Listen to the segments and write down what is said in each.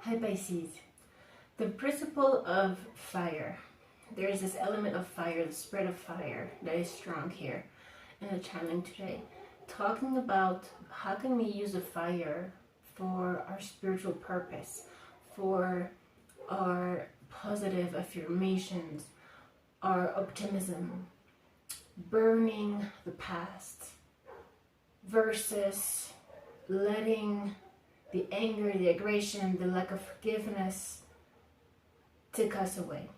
Hi Pisces. The principle of fire. There is this element of fire, the spread of fire that is strong here in the channeling today. Talking about how can we use the fire for our spiritual purpose, for our positive affirmations, our optimism, burning the past versus letting the anger, the aggression, the lack of forgiveness take us away.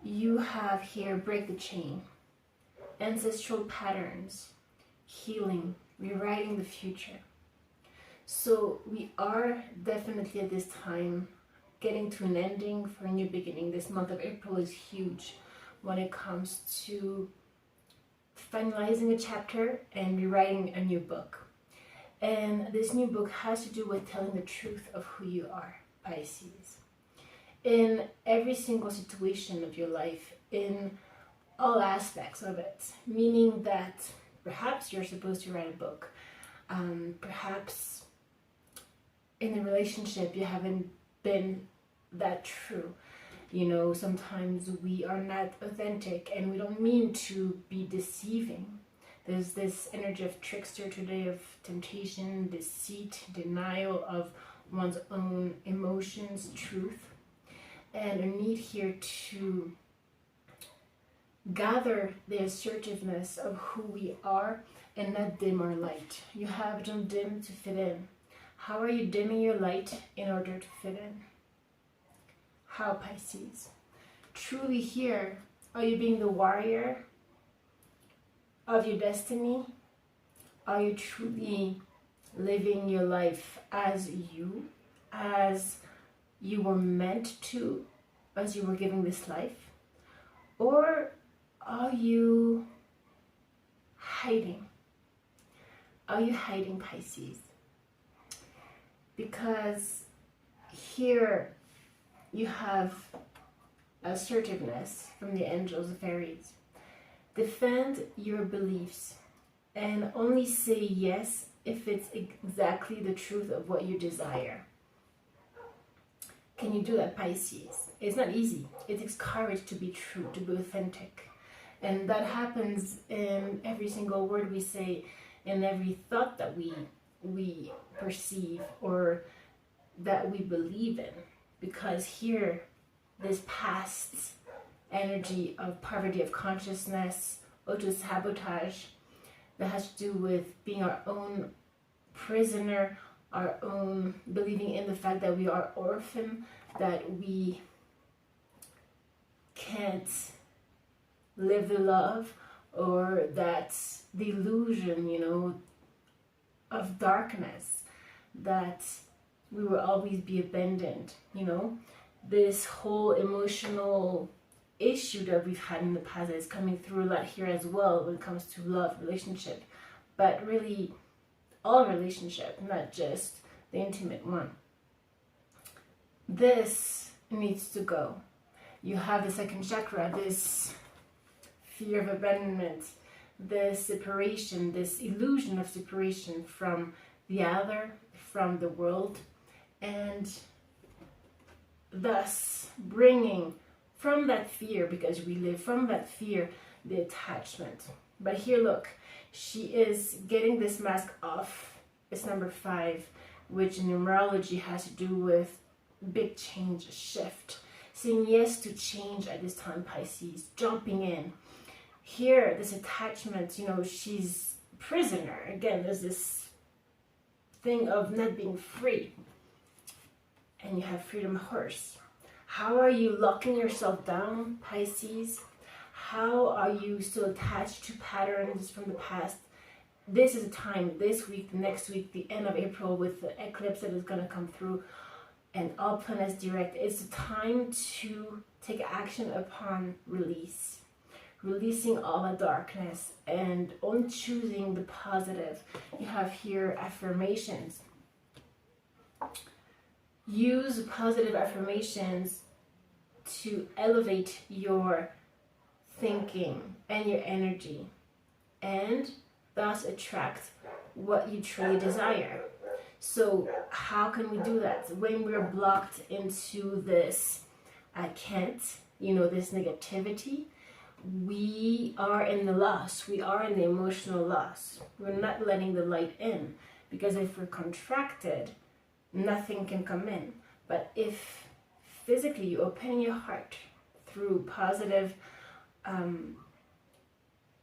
You have here break the chain, ancestral patterns, healing, rewriting the future. So we are definitely at this time getting to an ending for a new beginning. This month of April is huge when it comes to finalizing a chapter and rewriting a new book. And this new book has to do with telling the truth of who you are, Pisces. In every single situation of your life, in all aspects of it, meaning that perhaps you're supposed to write a book, perhaps in a relationship you haven't been that true. You know, sometimes we are not authentic and we don't mean to be deceiving. There's this energy of trickster today, of temptation, deceit, denial of one's own emotions, truth, and a need here to gather the assertiveness of who we are and not dim our light. You have don't dim to fit in. How are you dimming your light in order to fit in? How, Pisces? Truly here, are you being the warrior of your destiny? Are you truly living your life as you were meant to, as you were given this life? Or are you hiding? Are you hiding, Pisces? Because here you have assertiveness from the angels, the fairies. Defend your beliefs and only say yes if it's exactly the truth of what you desire. Can you do that, Pisces? It's not easy. It takes courage to be true, to be authentic. And that happens in every single word we say, in every thought that we perceive or that we believe in. Because here, this past energy of poverty of consciousness, auto-sabotage, that has to do with being our own prisoner, our own believing in the fact that we are orphan, that we can't live the love, or that the illusion, you know, of darkness, that we will always be abandoned, you know, this whole emotional issue that we've had in the past is coming through a lot here as well when it comes to love, relationship, but really all relationship, not just the intimate one. This needs to go. You have the second chakra, this fear of abandonment, this separation, this illusion of separation from the other, from the world, and thus bringing from that fear, because we live from that fear, the attachment. But here, look, she is getting this mask off. It's number 5, which in numerology has to do with big change, shift. Saying yes to change at this time, Pisces, jumping in. Here, this attachment, you know, she's prisoner. Again, there's this thing of not being free. And you have freedom horse. How are you locking yourself down, Pisces? How are you still attached to patterns from the past? This is a time, this week, next week, the end of April, with the eclipse that is going to come through, and all planets direct. It's a time to take action upon release. Releasing all the darkness and on choosing the positive. You have here affirmations. Use positive affirmations to elevate your thinking and your energy, and thus attract what you truly desire. So how can we do that? When we're blocked into this, I can't, this negativity, we are in the loss. We are in the emotional loss. We're not letting the light in, because if we're contracted, nothing can come in. But if physically you open your heart through positive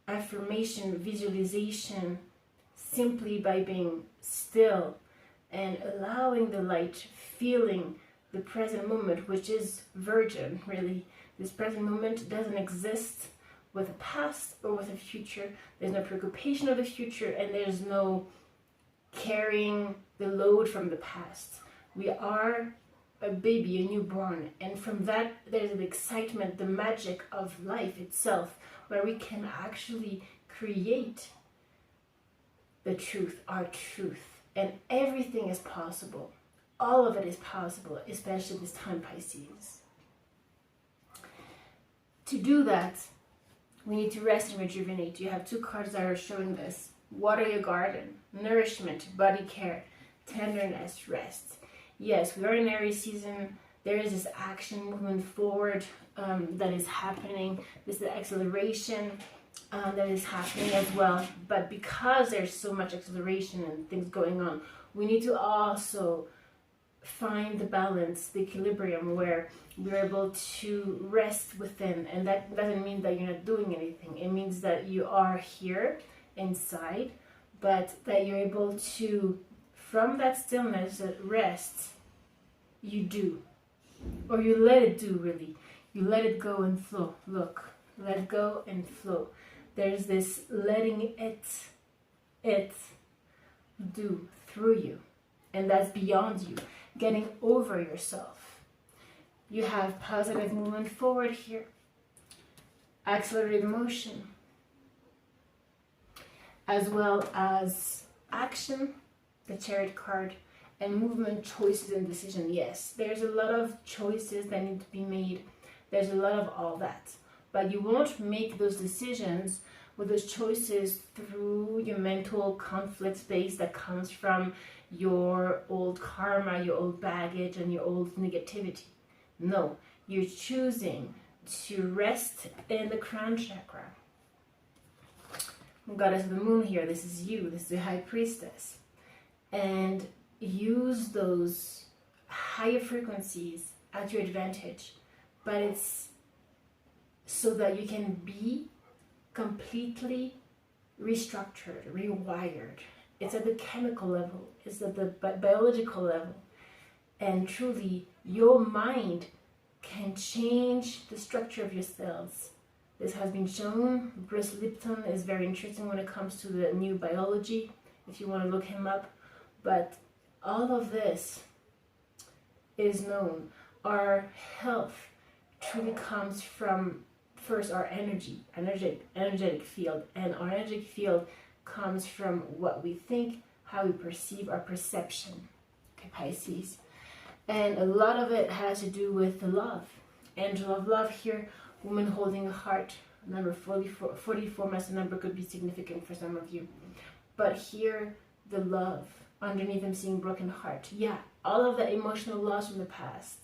affirmation, visualization, simply by being still and allowing the light, feeling the present moment, which is virgin, really. This present moment doesn't exist with a past or with a future. There's no preoccupation of the future, and there's no carrying the load from the past. We are a baby, a newborn, and from that there's an excitement, the magic of life itself, where we can actually create the truth, our truth, and everything is possible. All of it is possible, especially this time, Pisces. To do that, we need to rest and rejuvenate. You have two cards that are showing this. Water your garden, nourishment, body care, tenderness, rest. Yes, we are in Aries season. There is this action, movement forward that is happening. This is acceleration that is happening as well. But because there's so much acceleration and things going on, we need to also find the balance, the equilibrium, where we're able to rest within. And that doesn't mean that you're not doing anything. It means that you are here inside, but that you're able to, from that stillness, that rest, you do. Or you let it do, really. You let it go and flow. Look, let go and flow. There's this letting it do through you. And that's beyond you. Getting over yourself. You have positive movement forward here. Accelerated motion. As well as action, the Chariot card, and movement, choices, and decision. Yes, there's a lot of choices that need to be made. There's a lot of all that. But you won't make those decisions with those choices through your mental conflict space that comes from your old karma, your old baggage, and your old negativity. No, you're choosing to rest in the crown chakra. Goddess of the moon here, this is you, this is the high priestess. And use those higher frequencies at your advantage. But it's so that you can be completely restructured, rewired. It's at the chemical level, it's at the biological level. And truly, your mind can change the structure of your cells. This has been shown. Bruce Lipton is very interesting when it comes to the new biology, if you want to look him up. But all of this is known. Our health truly comes from, first, our energetic field. And our energetic field comes from what we think, how we perceive, our perception. Okay, Pisces. And a lot of it has to do with the love. Angel of love here, woman holding a heart. Number 44 master number could be significant for some of you. But here, the love. Underneath, I'm seeing broken heart. Yeah, all of the emotional loss from the past.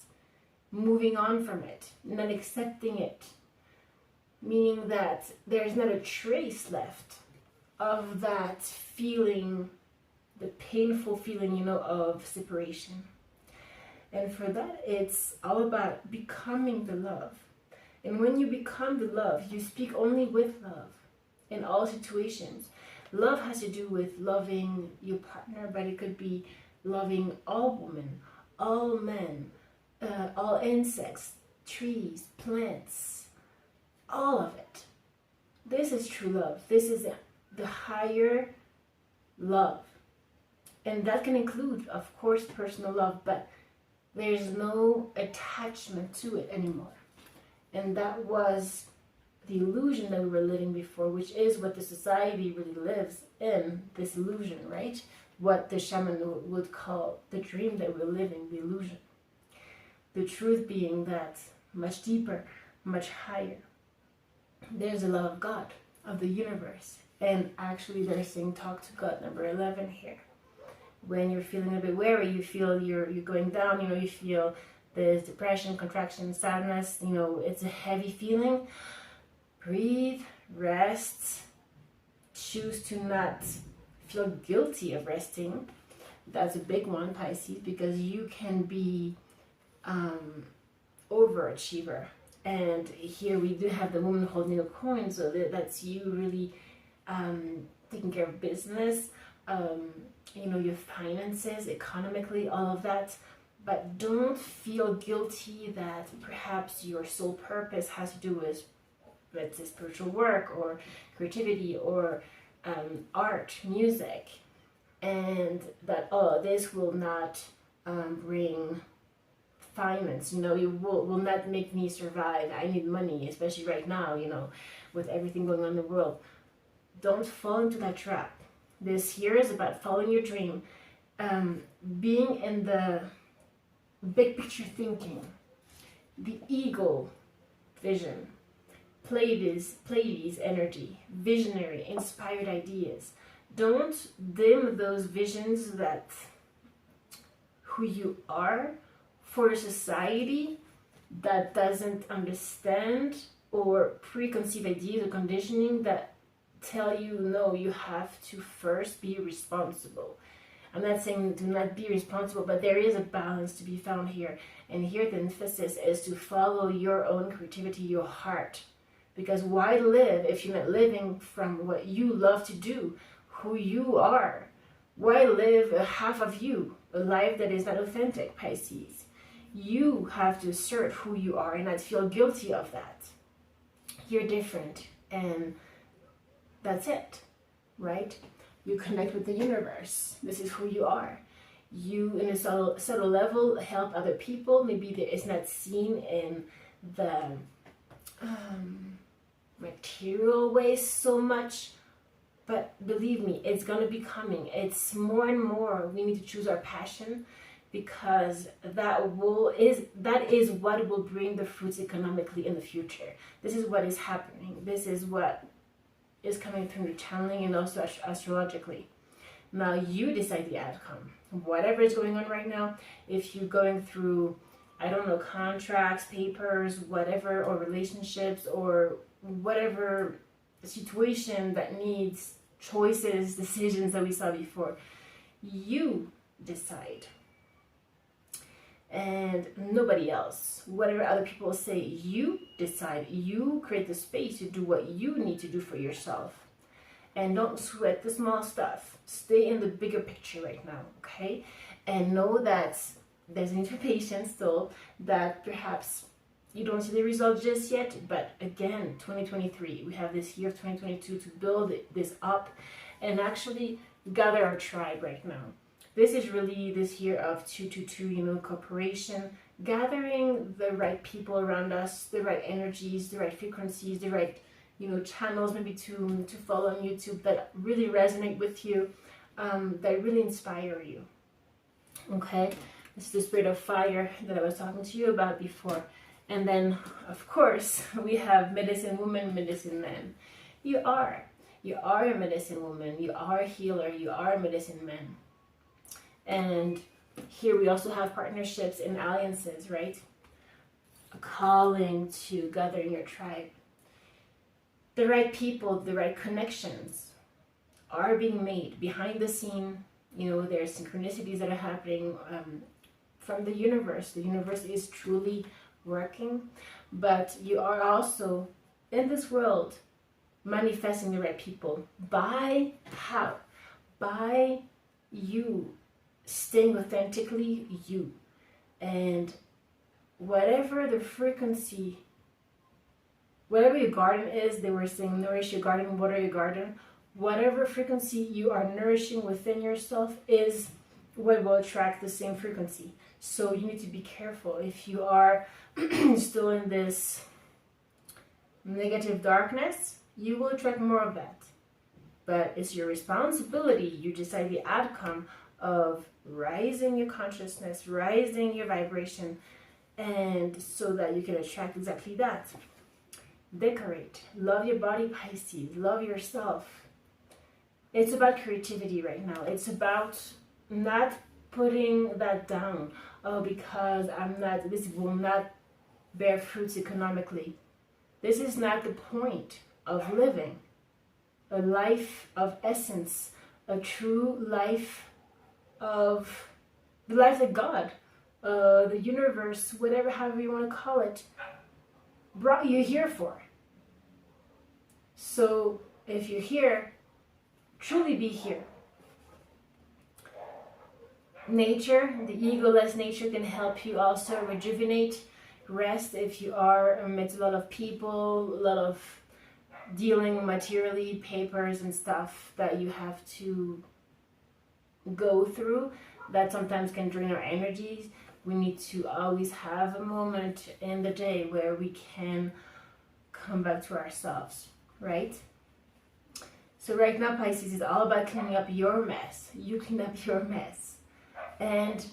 Moving on from it, not accepting it. Meaning that there's not a trace left of that feeling, the painful feeling, of separation. And for that, it's all about becoming the love. And when you become the love, you speak only with love in all situations. Love has to do with loving your partner, but it could be loving all women, all men, all insects, trees, plants, all of it. This is true love. This is the higher love. And that can include, of course, personal love, but there's no attachment to it anymore. And that was the illusion that we were living before, which is what the society really lives in, this illusion, right? What the shaman would call the dream that we're living, the illusion. The truth being that much deeper, much higher. There's the love of God, of the universe. And actually they're saying talk to God, number 11 here. When you're feeling a bit weary, you feel you're going down, you feel this depression, contraction, sadness, it's a heavy feeling. Breathe, rest, choose to not feel guilty of resting. That's a big one, Pisces, because you can be overachiever. And here we do have the woman holding a coin, so that's you really taking care of business, your finances, economically, all of that. But don't feel guilty that perhaps your sole purpose has to do with, let's say, spiritual work or creativity or art, music, and that, this will not bring finance, you will not make me survive. I need money, especially right now, with everything going on in the world. Don't fall into that trap. This year is about following your dream, being in the big picture thinking, the ego vision, Pleiades energy, visionary, inspired ideas. Don't dim those visions that who you are for a society that doesn't understand, or preconceived ideas or conditioning that tell you, no, you have to first be responsible. I'm not saying do not be responsible, but there is a balance to be found here. And here the emphasis is to follow your own creativity, your heart. Because why live if you're not living from what you love to do, who you are? Why live a half of you, a life that is not authentic, Pisces? You have to assert who you are and not feel guilty of that. You're different, and that's it, right? You connect with the universe. This is who you are. You, in a subtle level, help other people. Maybe it's not seen in the material ways so much, but believe me, it's going to be coming. It's more and more we need to choose our passion, because that is what will bring the fruits economically in the future. This is what is happening. This is what is coming through the channeling and also astrologically. Now you decide the outcome. Whatever is going on right now, if you're going through, I don't know, contracts, papers, whatever, or relationships, or whatever situation that needs choices, decisions that we saw before, you decide. And nobody else. Whatever other people say, you decide. You create the space to do what you need to do for yourself. And don't sweat the small stuff. Stay in the bigger picture right now, okay? And know that there's an invitation still, that perhaps you don't see the results just yet, but again, 2023, we have this year of 2022 to build this up and actually gather our tribe right now. This is really this year of 222, cooperation, gathering the right people around us, the right energies, the right frequencies, the right, channels maybe to follow on YouTube that really resonate with you, that really inspire you. Okay, this is the spirit of fire that I was talking to you about before. And then, of course, we have medicine woman, medicine man. You are a medicine woman, you are a healer, you are a medicine man. And here we also have partnerships and alliances, right? A calling to gather in your tribe. The right people, the right connections are being made behind the scene. There are synchronicities that are happening from the universe. The universe is truly working, but you are also in this world manifesting the right people. By how? By you staying authentically you. And whatever the frequency, whatever your garden is, they were saying nourish your garden, water your garden. Whatever frequency you are nourishing within yourself is what will attract the same frequency. So you need to be careful. If you are still in this negative darkness, you will attract more of that. But it's your responsibility. You decide the outcome of rising your consciousness, rising your vibration, and so that you can attract exactly that. Decorate. Love your body, Pisces. Love yourself. It's about creativity right now. It's about not putting that down. Oh, because this will not bear fruits economically. This is not the point of living. A life of essence, a true life of the life that God, the universe, whatever, however you want to call it, brought you here for. So if you're here, truly be here. Nature, the egoless nature, can help you also rejuvenate, rest if you are amidst a lot of people, a lot of dealing materially, papers and stuff that you have to go through, that sometimes can drain our energies. We need to always have a moment in the day where we can come back to ourselves, right? So right now, Pisces, is all about cleaning up your mess. You clean up your mess and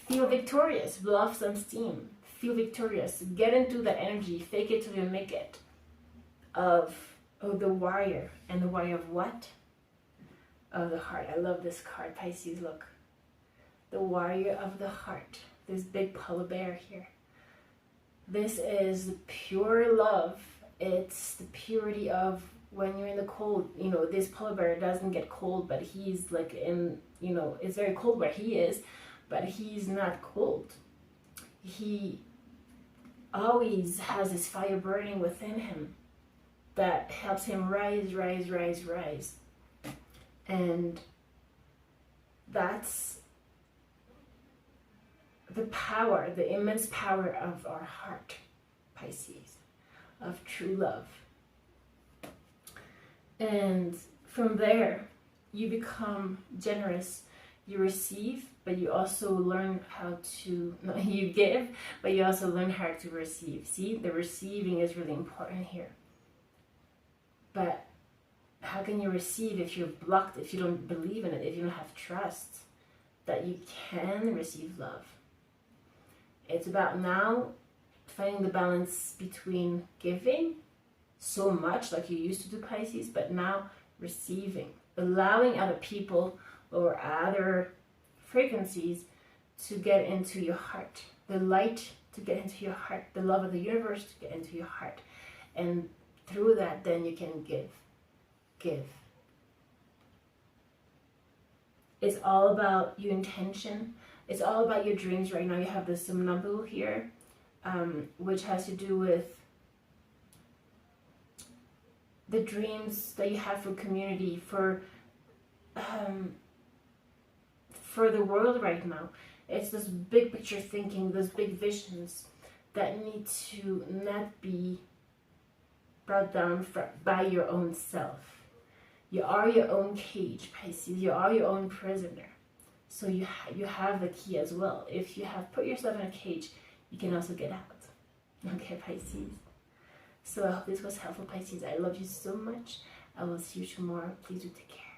feel victorious, blow off some steam, feel victorious, get into that energy, fake it till you make it, of the warrior. And the warrior of what? Of the heart. I love this card, Pisces, look. The warrior of the heart. This big polar bear here. This is pure love. It's the purity of when you're in the cold. You know, this polar bear doesn't get cold, but he's like in, you know, it's very cold where he is, but he's not cold. He always has this fire burning within him that helps him rise, rise, rise, rise. And that's the power, the immense power of our heart, Pisces, of true love. And from there, you become generous. You receive, but you also learn how to, no, you give, but you also learn how to receive. See, the receiving is really important here. But how can you receive if you're blocked, if you don't believe in it, if you don't have trust that you can receive love? It's about now finding the balance between giving so much like you used to do, Pisces, but now receiving, allowing other people or other frequencies to get into your heart, the light to get into your heart, the love of the universe to get into your heart. And through that, then you can give. It's all about your intention. It's all about your dreams right now. You have the somnambule here, which has to do with the dreams that you have for community, for the world right now. It's this big picture thinking, those big visions that need to not be brought down by your own self. You are your own cage, Pisces. You are your own prisoner. So you have the key as well. If you have put yourself in a cage, you can also get out. Okay, Pisces. So I hope this was helpful, Pisces. I love you so much. I will see you tomorrow. Please do take care.